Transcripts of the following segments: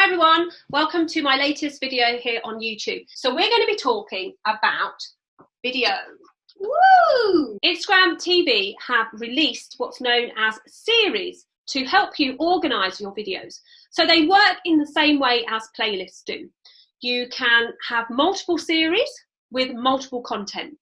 everyone, welcome to my latest video here on YouTube. So we're going to be talking about video. Woo! Instagram TV have released what's known as series to help you organise your videos. So they work in the same way as playlists do. You can have multiple series with multiple content.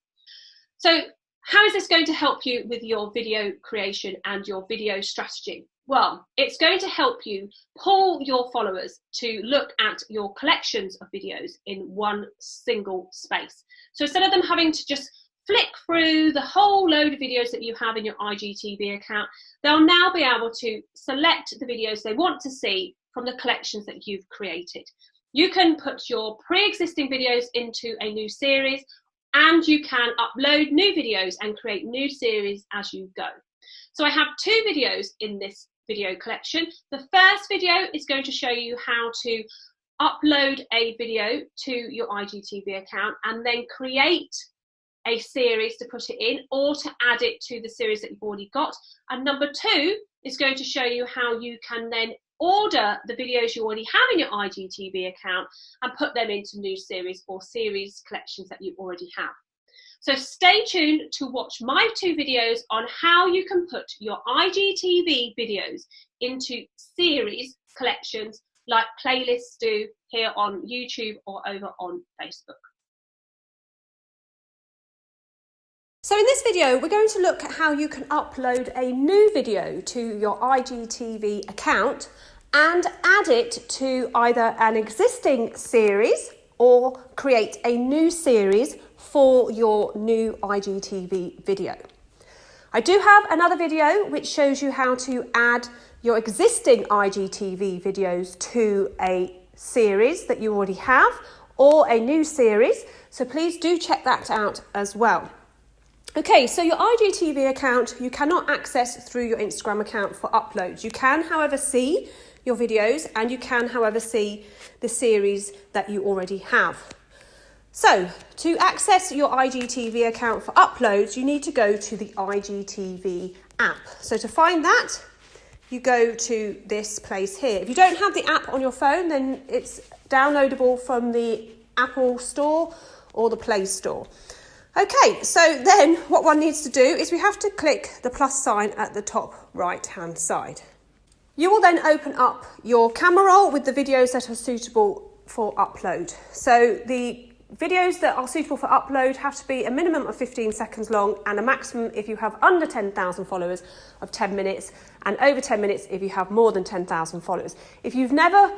So how is this going to help you with your video creation and your video strategy? Well, it's going to help you pull your followers to look at your collections of videos in one single space. So instead of them having to just flick through the whole load of videos that you have in your IGTV account, they'll now be able to select the videos they want to see from the collections that you've created. You can put your pre-existing videos into a new series, and you can upload new videos and create new series as you go. So I have two videos in this video collection. The first video is going to show you how to upload a video to your IGTV account and then create a series to put it in or to add it to the series that you've already got. And number two is going to show you how you can then order the videos you already have in your IGTV account and put them into new series or series collections that you already have. So stay tuned to watch my two videos on how you can put your IGTV videos into series collections like playlists do here on YouTube or over on Facebook. So in this video, we're going to look at how you can upload a new video to your IGTV account and add it to either an existing series or create a new series for your new IGTV video. I do have another video which shows you how to add your existing IGTV videos to a series that you already have or a new series, so please do check that out as well. Okay, so your IGTV account you cannot access through your Instagram account for uploads. You can, however, see your videos and you can, however, see the series that you already have. So, to access your IGTV account for uploads, you need to go to the IGTV app. So to find that, you go to this place here. If you don't have the app on your phone, then it's downloadable from the Apple Store or the Play Store. Okay, so then what one needs to do is we have to click the plus sign at the top right-hand side. You will then open up your camera roll with the videos that are suitable for upload. So the videos that are suitable for upload have to be a minimum of 15 seconds long and a maximum, if you have under 10,000 followers, of 10 minutes and over 10 minutes if you have more than 10,000 followers. If you've never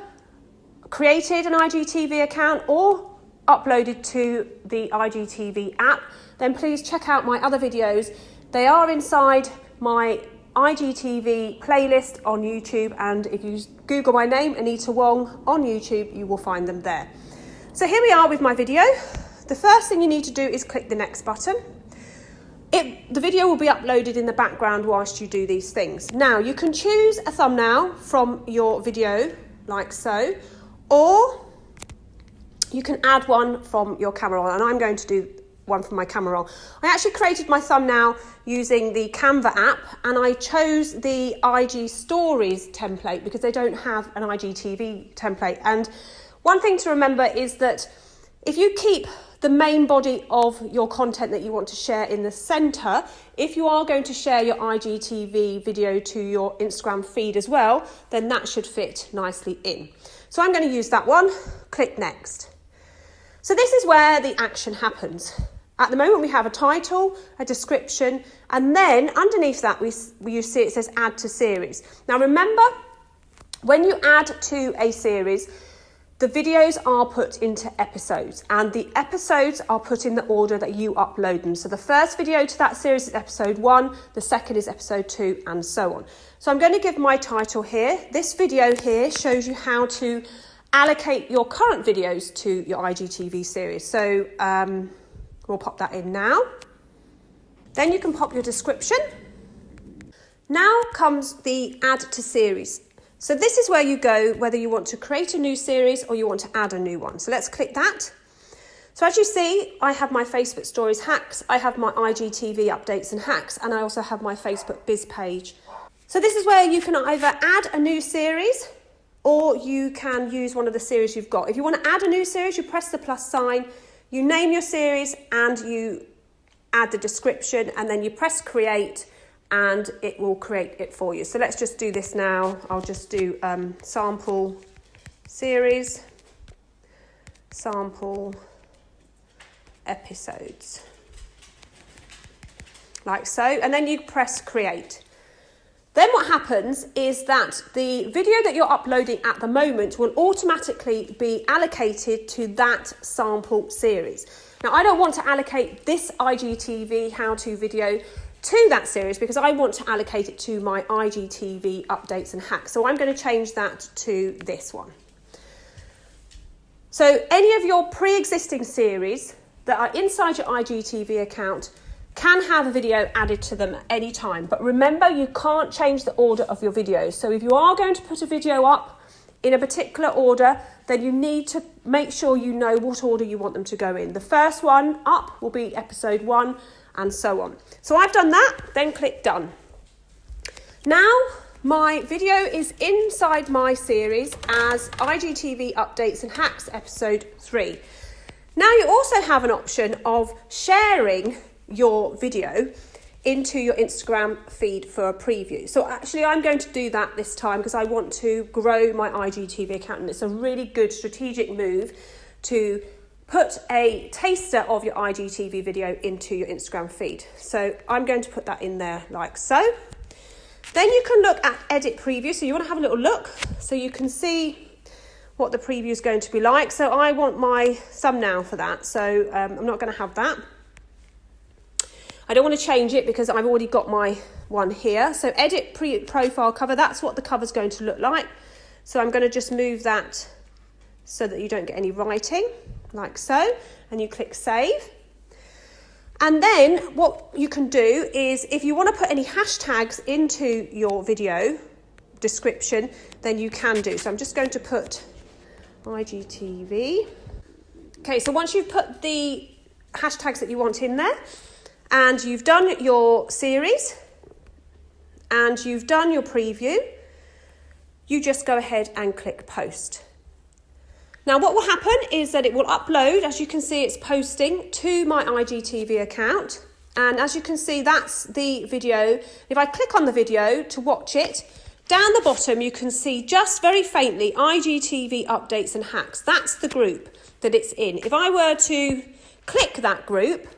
created an IGTV account or uploaded to the IGTV app, then please check out my other videos. They are inside my IGTV playlist on YouTube, and if you Google my name, Anita Wong, on YouTube, you will find them there. So here we are with my video. The first thing you need to do is click the next button. The video will be uploaded in the background whilst you do these things. Now you can choose a thumbnail from your video like so, or you can add one from your camera roll, and I'm going to do one from my camera roll. I actually created my thumbnail using the Canva app, and I chose the IG Stories template because they don't have an IGTV template. And one thing to remember is that if you keep the main body of your content that you want to share in the center, if you are going to share your IGTV video to your Instagram feed as well, then that should fit nicely in. So I'm going to use that one. Click next. So this is where the action happens. At the moment we have a title, a description, and then underneath that you see it says add to series. Now remember, when you add to a series, the videos are put into episodes, and the episodes are put in the order that you upload them. So the first video to that series is episode 1, the second is episode 2, and so on. So I'm going to give my title here. This video here shows you how to allocate your current videos to your IGTV series. So we'll pop that in now. Then you can pop your description. Now comes the add to series. So this is where you go whether you want to create a new series or you want to add a new one. So let's click that. So as you see, I have my Facebook Stories hacks, I have my IGTV updates and hacks, and I also have my Facebook biz page. So this is where you can either add a new series or you can use one of the series you've got. If you want to add a new series, you press the plus sign, you name your series and you add the description, and then you press create and it will create it for you. So let's just do this now. I'll just do sample series, sample episodes, like so, and then you press create. Then what happens is that the video that you're uploading at the moment will automatically be allocated to that sample series. Now, I don't want to allocate this IGTV how-to video to that series because I want to allocate it to my IGTV updates and hacks. So I'm going to change that to this one. So any of your pre-existing series that are inside your IGTV account can have a video added to them at any time. But remember, you can't change the order of your videos. So if you are going to put a video up in a particular order, then you need to make sure you know what order you want them to go in. The first one up will be episode 1 and so on. So I've done that, then click done. Now my video is inside my series as IGTV Updates and Hacks episode 3. Now you also have an option of sharing your video into your Instagram feed for a preview. So actually I'm going to do that this time because I want to grow my IGTV account, and it's a really good strategic move to put a taster of your IGTV video into your Instagram feed. So I'm going to put that in there like so. Then you can look at edit preview. So you want to have a little look so you can see what the preview is going to be like. So I want my thumbnail for that. So I'm not going to have that. I don't want to change it because I've already got my one here. So edit profile cover, that's what the cover's going to look like. So I'm going to just move that so that you don't get any writing, like so, and you click save. And then what you can do is if you want to put any hashtags into your video description, then you can do. So I'm just going to put IGTV. Okay, so once you've put the hashtags that you want in there, and you've done your series and you've done your preview, you just go ahead and click post. Now what will happen is that it will upload, as you can see it's posting to my IGTV account, and as you can see that's the video. If I click on the video to watch it, down the bottom you can see just very faintly IGTV Updates and Hacks. That's the group that it's in. If I were to click that group,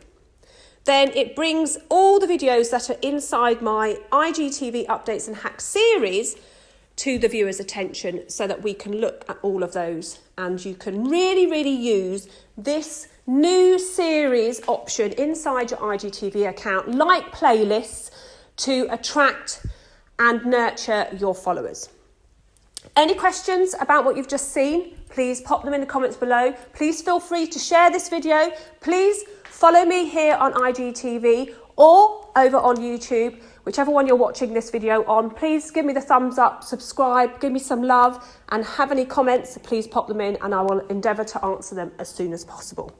then it brings all the videos that are inside my IGTV Updates and Hacks series to the viewer's attention so that we can look at all of those. And you can really use this new series option inside your IGTV account, like playlists, to attract and nurture your followers. Any questions about what you've just seen, please pop them in the comments below. Please feel free to share this video. Please follow me here on IGTV or over on YouTube, whichever one you're watching this video on. Please give me the thumbs up, subscribe, give me some love, and have any comments, please pop them in and I will endeavour to answer them as soon as possible.